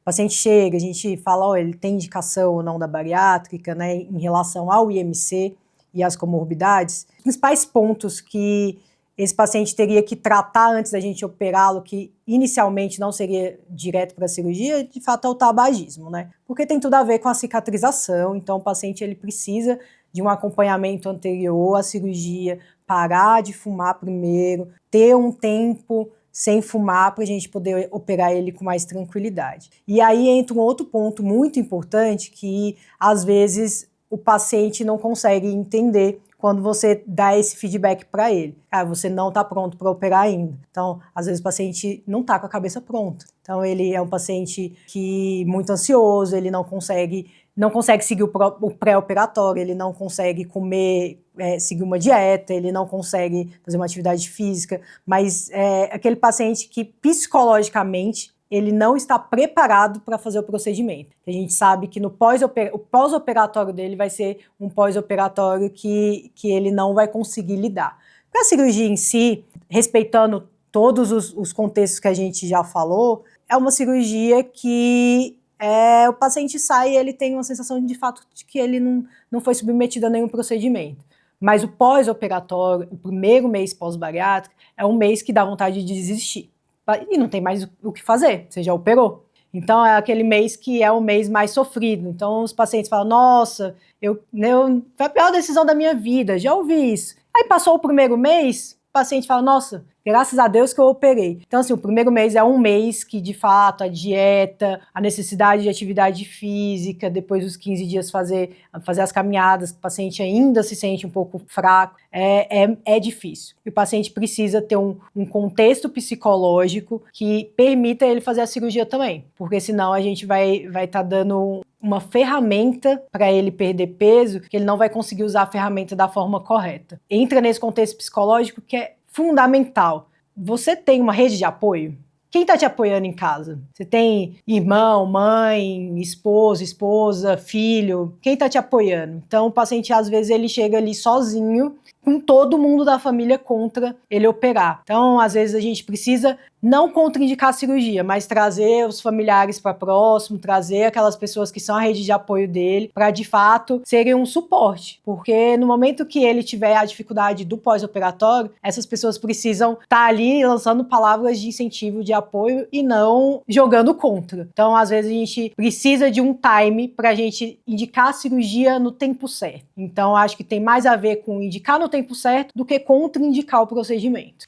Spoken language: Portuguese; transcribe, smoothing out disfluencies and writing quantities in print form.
paciente chega, a gente fala, ó, ele tem indicação ou não da bariátrica, né, em relação ao IMC e às comorbidades. Os principais pontos que esse paciente teria que tratar antes da gente operá-lo, que inicialmente não seria direto para a cirurgia, de fato é o tabagismo, né? Porque tem tudo a ver com a cicatrização, então o paciente ele precisa de um acompanhamento anterior à cirurgia, parar de fumar primeiro, ter um tempo sem fumar para a gente poder operar ele com mais tranquilidade. E aí entra um outro ponto muito importante que às vezes o paciente não consegue entender quando você dá esse feedback para ele. Você não está pronto para operar ainda. Então, às vezes o paciente não está com a cabeça pronta. Então, ele é um paciente que muito ansioso, ele não consegue seguir o pré-operatório, ele não consegue comer, seguir uma dieta, ele não consegue fazer uma atividade física, mas é aquele paciente que psicologicamente ele não está preparado para fazer o procedimento. A gente sabe que o pós-operatório dele vai ser um pós-operatório que ele não vai conseguir lidar. Para a cirurgia em si, respeitando todos os contextos que a gente já falou, é uma cirurgia que o paciente sai e ele tem uma sensação de fato de que ele não foi submetido a nenhum procedimento. Mas o pós-operatório, o primeiro mês pós-bariátrico, é um mês que dá vontade de desistir. E não tem mais o que fazer, você já operou. Então é aquele mês que é o mês mais sofrido. Então os pacientes falam, nossa, foi a pior decisão da minha vida, já ouvi isso. Aí passou o primeiro mês, o paciente fala, nossa, graças a Deus que eu operei. Então assim, o primeiro mês é um mês que de fato a dieta, a necessidade de atividade física, depois dos 15 dias fazer as caminhadas, o paciente ainda se sente um pouco fraco, é difícil. E o paciente precisa ter um contexto psicológico que permita ele fazer a cirurgia também, porque senão a gente vai estar dando uma ferramenta para ele perder peso, que ele não vai conseguir usar a ferramenta da forma correta. Entra nesse contexto psicológico que é fundamental. Você tem uma rede de apoio? Quem está te apoiando em casa? Você tem irmão, mãe, esposo, esposa, filho? Quem está te apoiando? Então o paciente às vezes ele chega ali sozinho, com todo mundo da família contra ele operar. Então às vezes a gente precisa não contraindicar a cirurgia, mas trazer os familiares para próximo, trazer aquelas pessoas que são a rede de apoio dele, para de fato serem um suporte, porque no momento que ele tiver a dificuldade do pós-operatório, essas pessoas precisam estar ali lançando palavras de incentivo, de apoio e não jogando contra. Então às vezes a gente precisa de um time para a gente indicar a cirurgia no tempo certo. Então acho que tem mais a ver com indicar no tempo certo do que contraindicar o procedimento.